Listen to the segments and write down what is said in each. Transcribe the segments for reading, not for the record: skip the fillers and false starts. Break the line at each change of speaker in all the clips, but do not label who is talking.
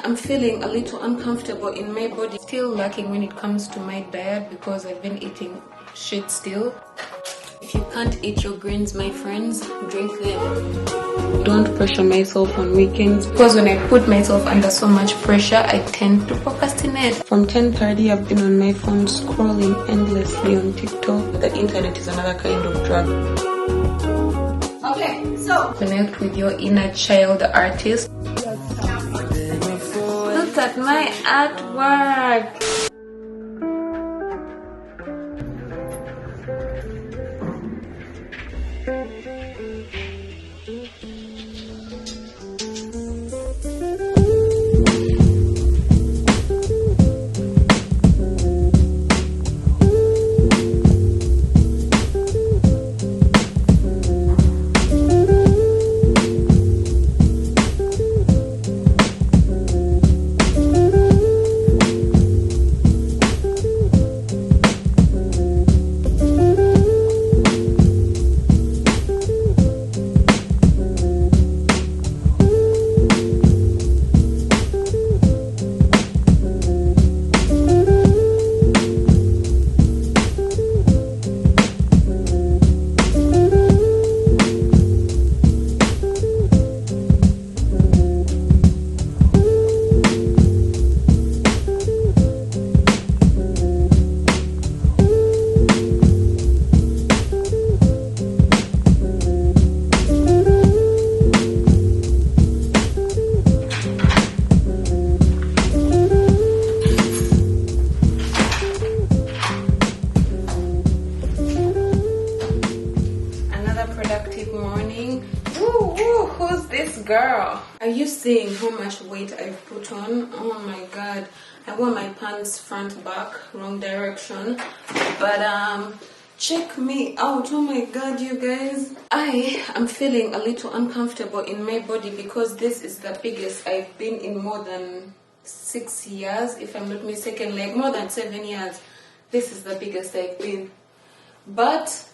I'm feeling a little uncomfortable in my body. Still lacking when it comes to my diet because I've been eating shit still. If you can't eat your greens, my friends, drink them. Don't pressure myself on weekends because when I put myself under so much pressure, I tend to procrastinate. From 10:30, I've been on my phone scrolling endlessly on TikTok. The internet is another kind of drug.
Okay, so
Connect with your inner child artist. Look at my artwork. Who's this girl? Are you seeing how much weight I've put on? Oh my god, I wore my pants front back, wrong direction, but check me out. Oh my god, you guys, I am feeling a little uncomfortable in my body because this is the biggest I've been in more than 6 years, if I'm not mistaken, like more than 7 years. This is the biggest I've been, but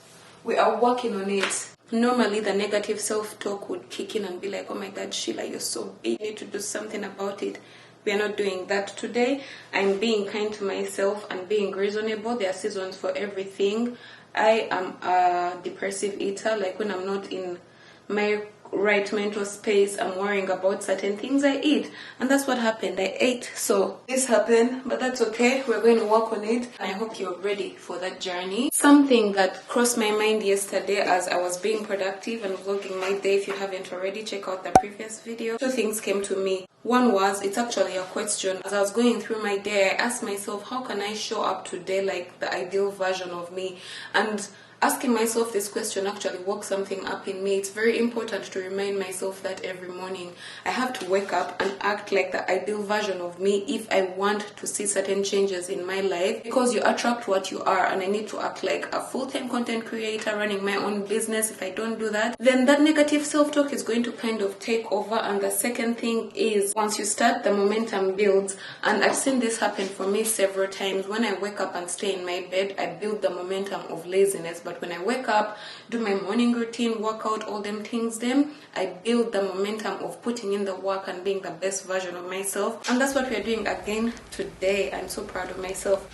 we are working on it. Normally the negative self-talk would kick in and be like, oh my god, Sheila, you're so big, you need to do something about it. We are not doing that today. I'm being kind to myself and being reasonable. There are seasons for everything. I am a depressive eater. Like when I'm not in my right mental space, I'm worrying about certain things, I eat. And that's what happened. I ate. So this happened, but that's okay. We're going to work on it. And I hope you're ready for that journey. Something that crossed my mind yesterday as I was being productive and vlogging my day. If you haven't already, check out the previous video. Two things came to me. One was, it's actually a question. As I was going through my day, I asked myself, how can I show up today like the ideal version of me? And asking myself this question actually woke something up in me. It's very important to remind myself that every morning I have to wake up and act like the ideal version of me if I want to see certain changes in my life, because you attract what you are, and I need to act like a full-time content creator running my own business. If I don't do that, then that negative self-talk is going to kind of take over. And the second thing is, once you start, the momentum builds, and I've seen this happen for me several times. When I wake up and stay in my bed, I build the momentum of laziness. But when I wake up, do my morning routine, work out, all them things, I build the momentum of putting in the work and being the best version of myself. And that's what we're doing again today. I'm so proud of myself.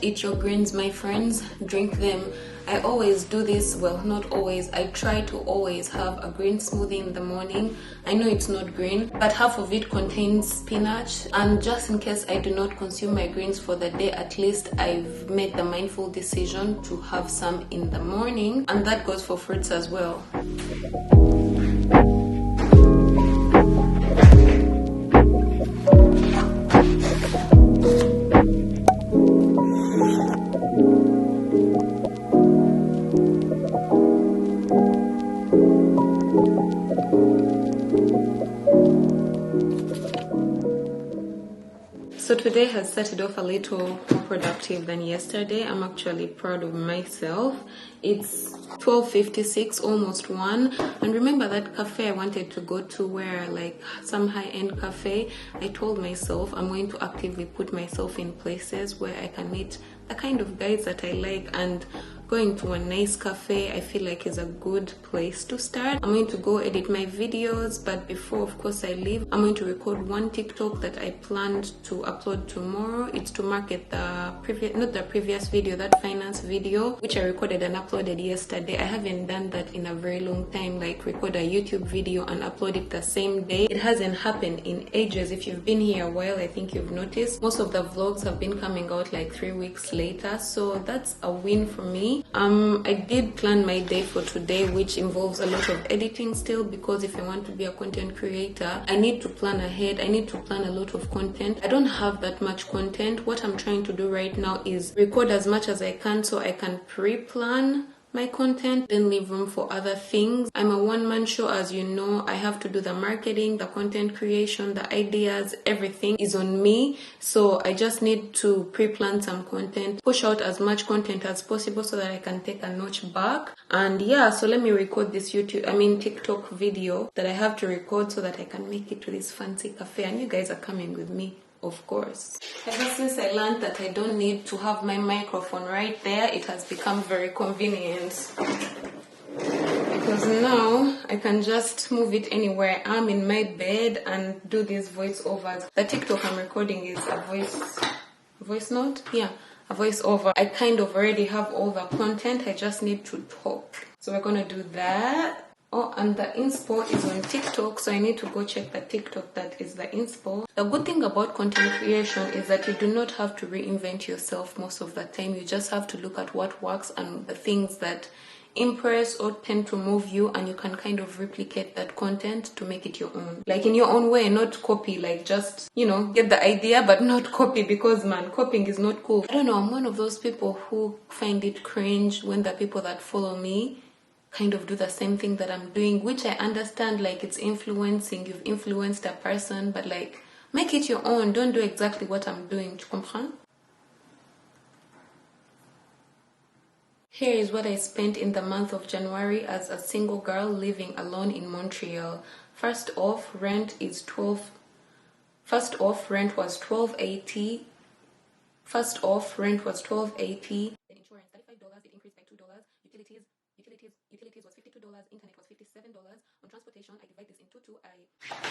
Eat your greens, my friends, drink them. I always do this, well, not always, I try to always have a green smoothie in the morning. I know it's not green, but half of it contains spinach, and just in case I do not consume my greens for the day, at least I've made the mindful decision to have some in the morning, and that goes for fruits as well. So today has started off a little more productive than yesterday. I'm actually proud of myself. It's 12:56, almost 1. And remember that cafe I wanted to go to, where like some high-end cafe? I told myself I'm going to actively put myself in places where I can meet the kind of guys that I like, and going to a nice cafe I feel like is a good place to start. I'm going to go edit my videos, but before of course I leave, I'm going to record one TikTok that I planned to upload tomorrow. It's to market the previous video, that finance video which I recorded and uploaded yesterday. I haven't done that in a very long time, like record a YouTube video and upload it the same day. It hasn't happened in ages. If you've been here a while, I think you've noticed most of the vlogs have been coming out like 3 weeks later, so that's a win for me. I did plan my day for today, which involves a lot of editing still, because if I want to be a content creator, I need to plan ahead. I need to plan a lot of content. I don't have that much content. What I'm trying to do right now is record as much as I can so I can pre-plan my content, then leave room for other things. I'm a one-man show, as you know. I have to do the marketing, the content creation, the ideas, everything is on me. So I just need to pre-plan some content, push out as much content as possible so that I can take a notch back. And yeah, so let me record this TikTok video that I have to record so that I can make it to this fancy cafe, and you guys are coming with me. Of course. Ever since I learned that I don't need to have my microphone right there, it has become very convenient. Because now I can just move it anywhere I'm in my bed and do these voiceovers. The TikTok I'm recording is a voice note? Yeah, a voiceover. I kind of already have all the content, I just need to talk. So we're gonna do that. Oh, and the inspo is on TikTok, so I need to go check the TikTok that is the inspo. The good thing about content creation is that you do not have to reinvent yourself most of the time. You just have to look at what works and the things that impress or tend to move you, and you can kind of replicate that content to make it your own. Like in your own way, not copy, like just, get the idea but not copy, because man, copying is not cool. I don't know, I'm one of those people who find it cringe when the people that follow me kind of do the same thing that I'm doing, which I understand, like it's influencing, you've influenced a person, but like make it your own. Don't do exactly what I'm doing. Tu comprends? Here is what I spent in the month of January as a single girl living alone in Montreal. First off, rent was $12.80. First off, rent was $12.80. The insurance $35, it increased by $2. Utilities was $52. Internet was $57. On transportation, I divide this into two. I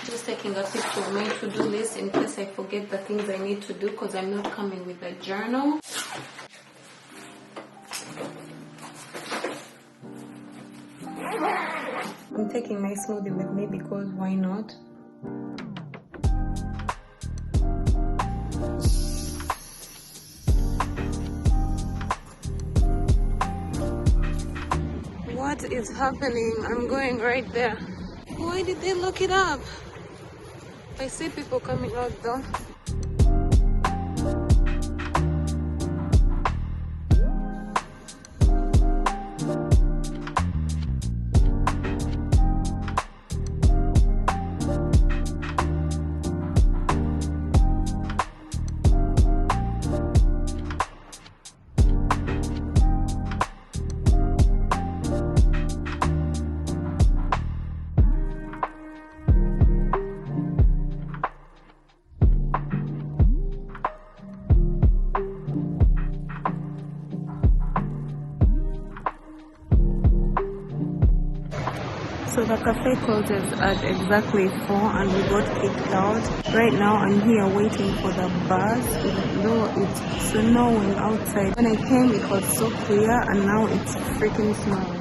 just taking a picture of my to-do list in case I forget the things I need to do, because I'm not coming with a journal. I'm taking my smoothie with me because why not? What is happening? I'm going right there. Why did they lock it up? I see people coming out though. So the cafe closes at exactly 4 and we got kicked out. Right now I'm here waiting for the bus, though it's snowing outside. When I came it was so clear and now it's freaking snowing.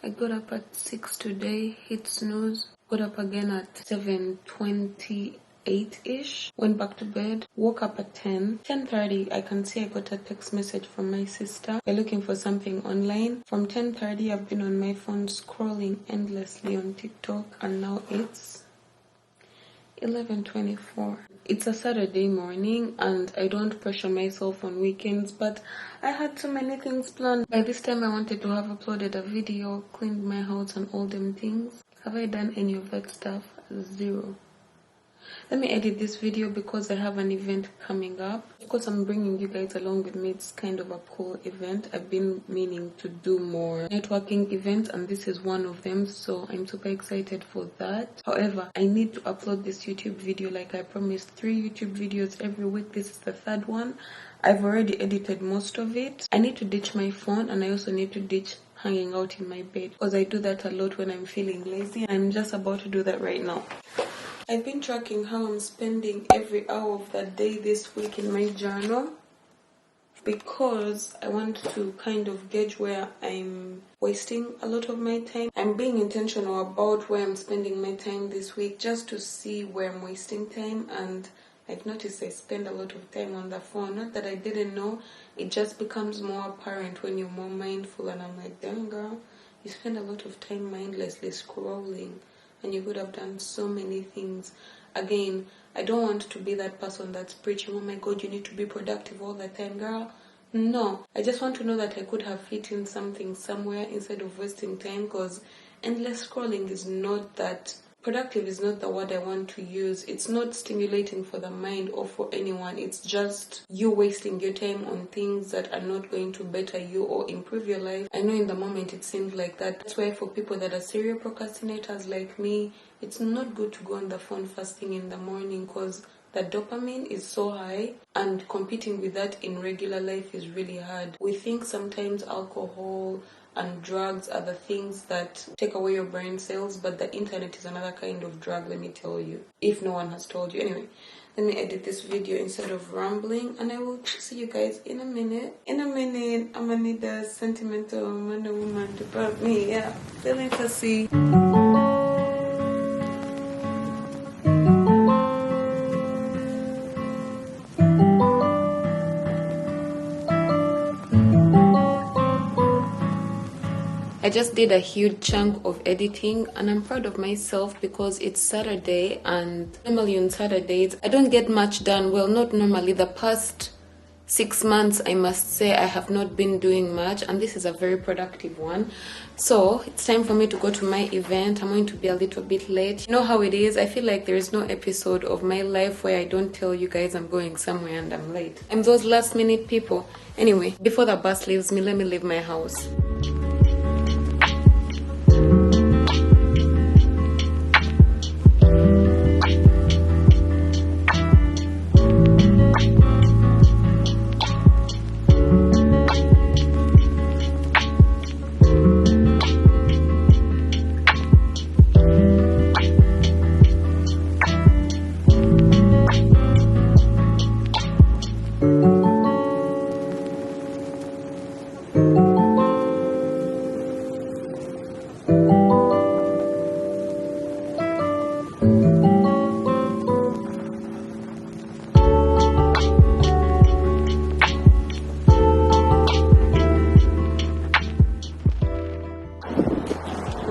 I got up at 6 today, hit snooze, got up again at 7:28-ish, went back to bed, woke up at 10:30. I can see I got a text message from my sister. They're looking for something online. From 10:30, I've been on my phone scrolling endlessly on TikTok, and now it's 11:24. It's a Saturday morning and I don't pressure myself on weekends, but I had so many things planned. By this time I wanted to have uploaded a video, cleaned my house and all them things. Have I done any of that stuff? Zero. Let me edit this video because I have an event coming up. Of course, I'm bringing you guys along with me. It's kind of a cool event. I've been meaning to do more networking events and this is one of them, so I'm super excited for that. However, I need to upload this YouTube video like I promised. 3 YouTube videos every week. This is the 3rd one. I've already edited most of it. I need to ditch my phone and I also need to ditch hanging out in my bed because I do that a lot when I'm feeling lazy. I'm just about to do that right now. I've been tracking how I'm spending every hour of that day this week in my journal because I want to kind of gauge where I'm wasting a lot of my time. I'm being intentional about where I'm spending my time this week just to see where I'm wasting time, and I've noticed I spend a lot of time on the phone. Not that I didn't know, it just becomes more apparent when you're more mindful, and I'm like, damn girl, you spend a lot of time mindlessly scrolling. And you could have done so many things. Again, I don't want to be that person that's preaching, oh my god, you need to be productive all the time, girl. No, I just want to know that I could have fit in something somewhere instead of wasting time, because endless scrolling is not that productive, is not the word I want to use. It's not stimulating for the mind or for anyone. It's just you wasting your time on things that are not going to better you or improve your life. I know in the moment it seems like that. That's why for people that are serial procrastinators like me, it's not good to go on the phone first thing in the morning because the dopamine is so high and competing with that in regular life is really hard. We think sometimes alcohol and drugs are the things that take away your brain cells, but the internet is another kind of drug, let me tell you, if no one has told you. Anyway, let me edit this video instead of rambling, and I will see you guys in a minute. I'm gonna need a sentimental Wonder Woman to bump me, yeah, feeling fussy. I just did a huge chunk of editing and I'm proud of myself because it's Saturday, and normally on Saturdays I don't get much done. Well, not normally. The past 6 months I must say I have not been doing much, and this is a very productive one. So it's time for me to go to my event. I'm going to be a little bit late. You know how it is. I feel like there is no episode of my life where I don't tell you guys I'm going somewhere and I'm late. I'm those last minute people. Anyway, before the bus leaves me, let me leave my house.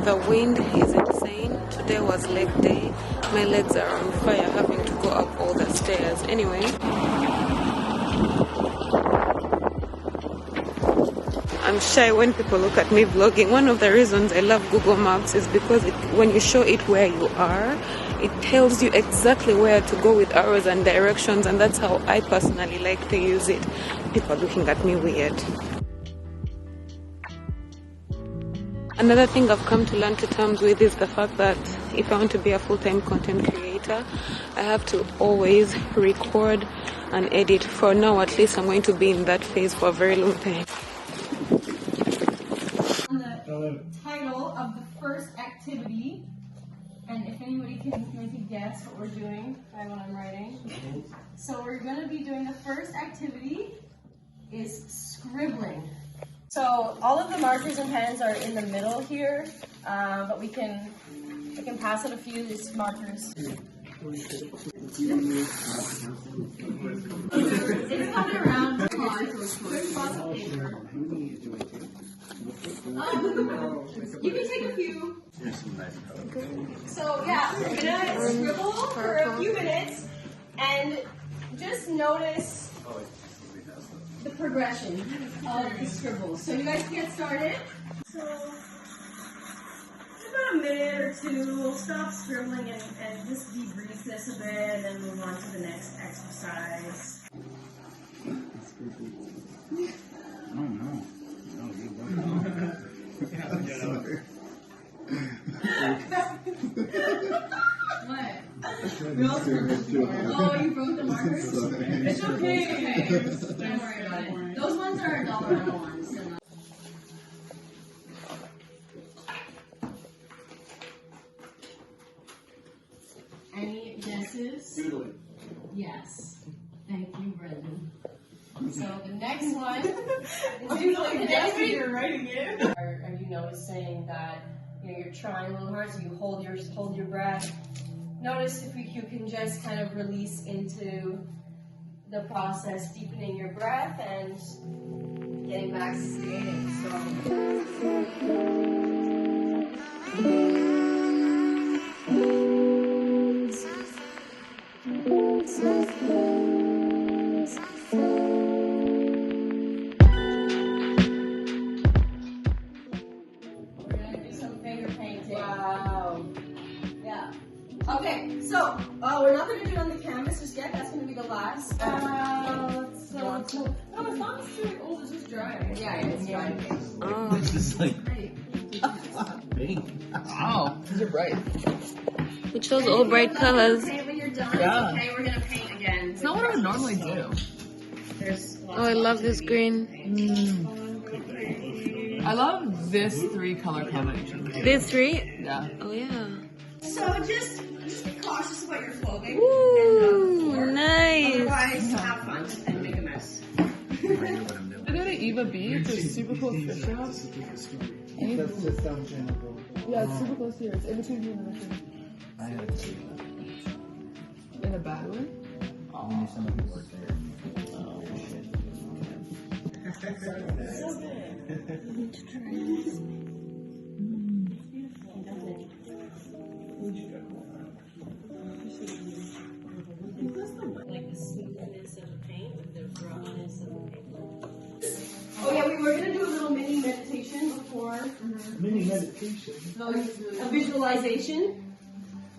The wind is insane. Today was leg day. My legs are on fire having to go up all the stairs. Anyway, I'm shy when people look at me vlogging. One of the reasons I love Google Maps is because when you show it where you are, it tells you exactly where to go with arrows and directions, and that's how I personally like to use it. People are looking at me weird. Another thing I've come to learn to terms with is the fact that if I want to be a full-time content creator, I have to always record and edit. For now, at least, I'm going to be in that phase for a very long time.
The title of the first activity, and if anybody can make a guess what we're doing by what I'm writing. So we're going to be doing the first activity is scribbling. So all of the markers and pens are in the middle here, but I can pass out a few of these markers. It's coming around. You can take a few. So yeah, we're gonna scribble for a few minutes and just notice the progression of the scribbles. So you guys can get started. So about a minute or two, we'll stop scribbling and just debrief this a bit and then move on to the next exercise.
Oh no. No, you don't.
What? We all scribbled before. Oh, you broke the markers? It's okay. Don't worry about it. Those ones are $1 ones. Any guesses?
Doodling.
Yes. Thank you, Brendan. So the next one is doodling. You're writing it. Are you noticing that you're trying a little hard, so you hold your breath? Notice if you can just kind of release into the process, deepening your breath and getting back to creating. Okay, so we're not going to do it on the canvas just yet. That's going to be the last. No, as long as it's too old, it's just dry. Yeah, it's dry.
It's just like pink. Wow, these are bright.
We chose all bright colors.
Paint when you're done.
Yeah.
Okay, we're going to paint again.
It's not what I would normally do.
Oh, I love this green.
I love this 3-color combination.
These three?
Yeah.
Oh yeah.
So just be cautious about your clothing.
Ooh, nice.
Otherwise, have fun and make a mess.
I go to Eva Beach. It's super close to the shop.
That's just down channel.
Yeah, it's super close here. It's in between here and the mission.
I had to see that.
In a bad way?
I knew somebody who worked there. Oh, shit.
Like the smoothness of the paint with the rawness of the paper. Oh yeah, we were gonna do a little mini meditation before.
Mini meditation.
A visualization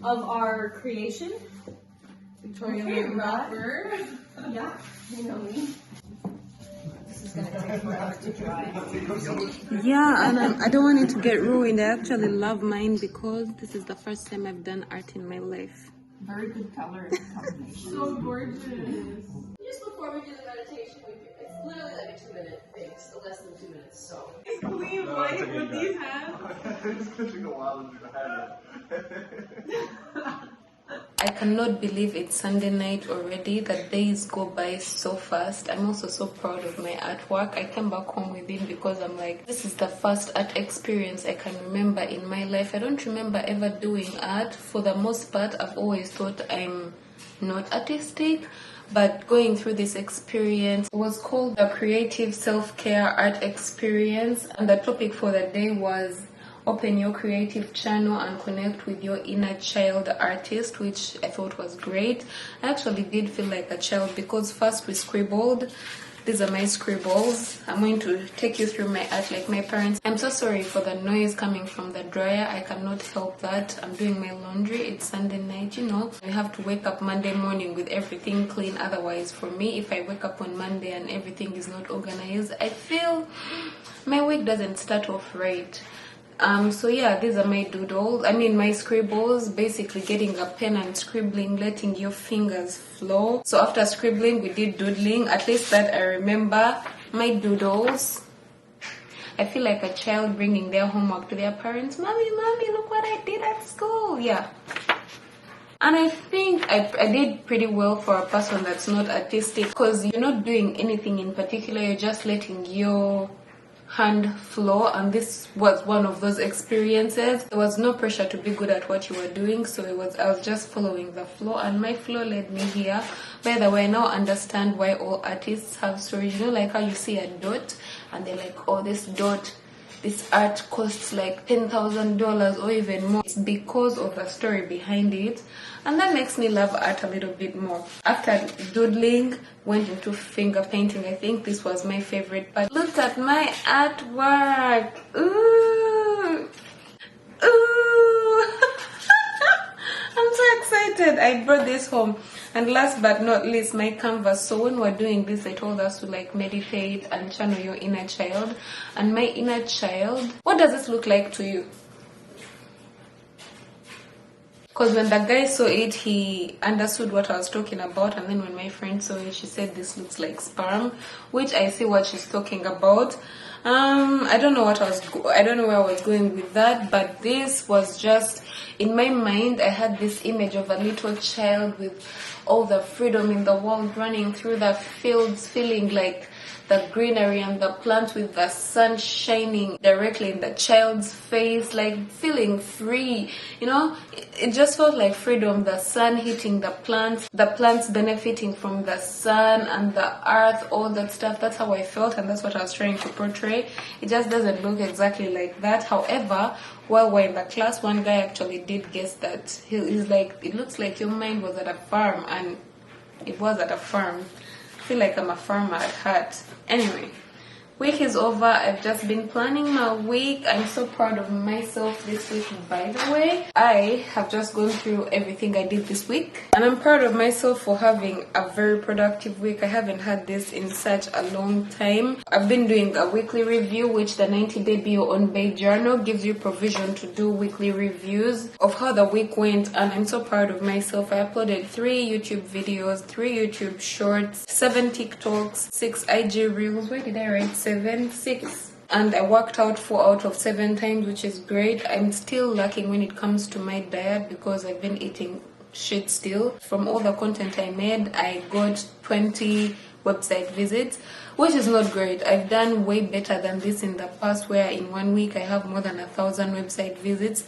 of our creation. Victoria Robert. Yeah, you know me. This is gonna take forever to dry.
Yeah, and I don't want it to get ruined. I actually love mine because this is the first time I've done art in my life.
Very good color combination.
So gorgeous. Just before we do the meditation, it's literally like a 2-minute thing, so less than 2 minutes. So.
It's taking a while to
I cannot believe it's Sunday night already. The days go by so fast. I'm also so proud of my artwork. I came back home with it because I'm like, this is the first art experience I can remember in my life. I don't remember ever doing art. For the most part, I've always thought I'm not artistic. But going through this experience was called the Creative Self-Care Art Experience. And the topic for the day was open your creative channel and connect with your inner child artist, which I thought was great. I actually did feel like a child because first we scribbled. These are my scribbles. I'm going to take you through my art like my parents. I'm so sorry for the noise coming from the dryer. I cannot help that. I'm doing my laundry. It's Sunday night, you know. I have to wake up Monday morning with everything clean. Otherwise, for me, if I wake up on Monday and everything is not organized, I feel my week doesn't start off right. So yeah, these are my doodles. My scribbles, basically getting a pen and scribbling, letting your fingers flow. So after scribbling, we did doodling. At least that I remember. My doodles. I feel like a child bringing their homework to their parents. Mommy, look what I did at school. Yeah. And I think I did pretty well for a person that's not artistic, because you're not doing anything in particular. You're just letting your hand flow, and this was one of those experiences. There was no pressure to be good at what you were doing, so I was just following the flow, and my flow led me here. By the way, I now understand why all artists have stories. You know, like how you see a dot and they're like, oh, this art costs like $10,000 or even more. It's because of the story behind it, and that makes me love art a little bit more. After doodling, went into finger painting. I think this was my favorite part. Look at my artwork. Ooh, ooh. I'm so excited. I brought this home. And last but not least, my canvas. So when we're doing this, they told us to like meditate and channel your inner child. And my inner child, what does this look like to you? Because when the guy saw it, he understood what I was talking about. And then when my friend saw it, she said this looks like sperm, which I see what she's talking about. I don't know where I was going with that, but this was just in my mind. I had this image of a little child with all the freedom in the world, running through the fields, feeling like the greenery and the plants with the sun shining directly in the child's face, like feeling free, you know. It just felt like freedom, the sun hitting the plants benefiting from the sun and the earth, all that stuff. That's how I felt, and that's what I was trying to portray. It just doesn't look exactly like that. However, while we're in the class, one guy actually did guess that. He's like, it looks like your mind was at a farm, and it was at a farm. I feel like I'm a farmer at heart. Anyway, week is over. I've just been planning my week. I'm so proud of myself this week, by the way. I have just gone through everything I did this week, and I'm proud of myself for having a very productive week. I haven't had this in such a long time. I've been doing a weekly review, which the 90-day Be Your Own Babe journal gives you provision to do weekly reviews of how the week went, and I'm so proud of myself. I uploaded 3 YouTube videos, 3 YouTube shorts, 7 TikToks, 6 IG reels. Where did I write 7? 6. And I worked out 4 out of 7 times, which is great. I'm still lacking when it comes to my diet because I've been eating shit still. From all the content I made, I got 20 website visits, which is not great. I've done way better than this in the past, where in 1 week I have more than 1,000 website visits.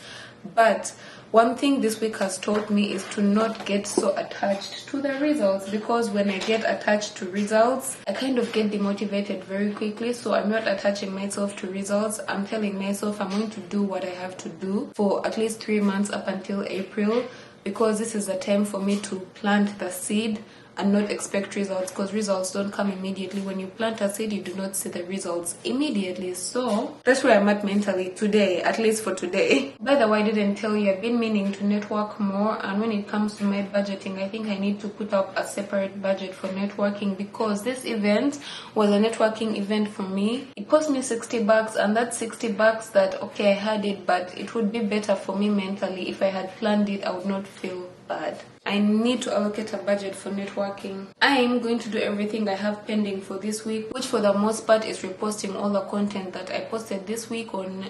But one thing this week has taught me is to not get so attached to the results, because when I get attached to results, I kind of get demotivated very quickly. So I'm not attaching myself to results. I'm telling myself I'm going to do what I have to do for at least 3 months up until April, because this is a time for me to plant the seed and not expect results, because results don't come immediately. When you plant a seed, you do not see the results immediately. So that's where I'm at mentally today, at least for today. By the way, I didn't tell you, I've been meaning to network more, and when it comes to my budgeting, I think I need to put up a separate budget for networking, because this event was a networking event for me. It cost me $60, and that's $60 that, okay, I had it, but it would be better for me mentally. If I had planned it, I would not feel bad. I need to allocate a budget for networking. I am going to do everything I have pending for this week, which for the most part is reposting all the content that I posted this week on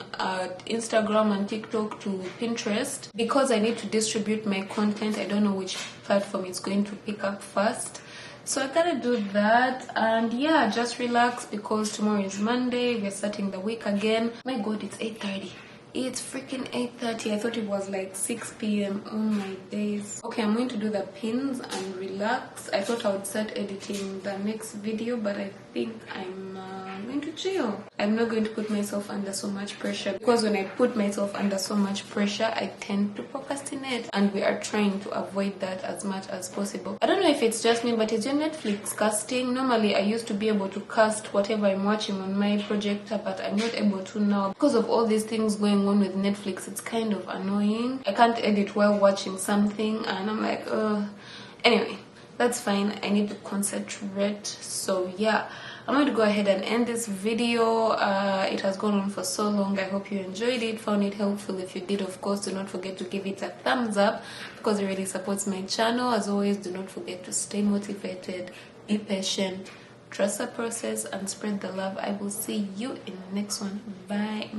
Instagram and TikTok to Pinterest, because I need to distribute my content. I don't know which platform it's going to pick up first. So I gotta do that, and yeah, just relax, because tomorrow is Monday. We're starting the week again. My god, it's 8:30. It's freaking 8:30. I thought it was like 6 p.m. Oh my days. Okay, I'm going to do the pins and relax. I thought I would start editing the next video, but I think I'm going to chill. I'm not going to put myself under so much pressure, because when I put myself under so much pressure, I tend to procrastinate, and we are trying to avoid that as much as possible. I don't know if it's just me, but is your Netflix casting? Normally I used to be able to cast whatever I'm watching on my projector, but I'm not able to now because of all these things going on with Netflix. It's kind of annoying. I can't edit while watching something, and I'm like, anyway, that's fine. I need to concentrate. So yeah, I'm going to go ahead and end this video. It has gone on for so long. I hope you enjoyed it, found it helpful. If you did, of course, do not forget to give it a thumbs up, because it really supports my channel. As always, do not forget to stay motivated, be patient, trust the process, and spread the love. I will see you in the next one. Bye.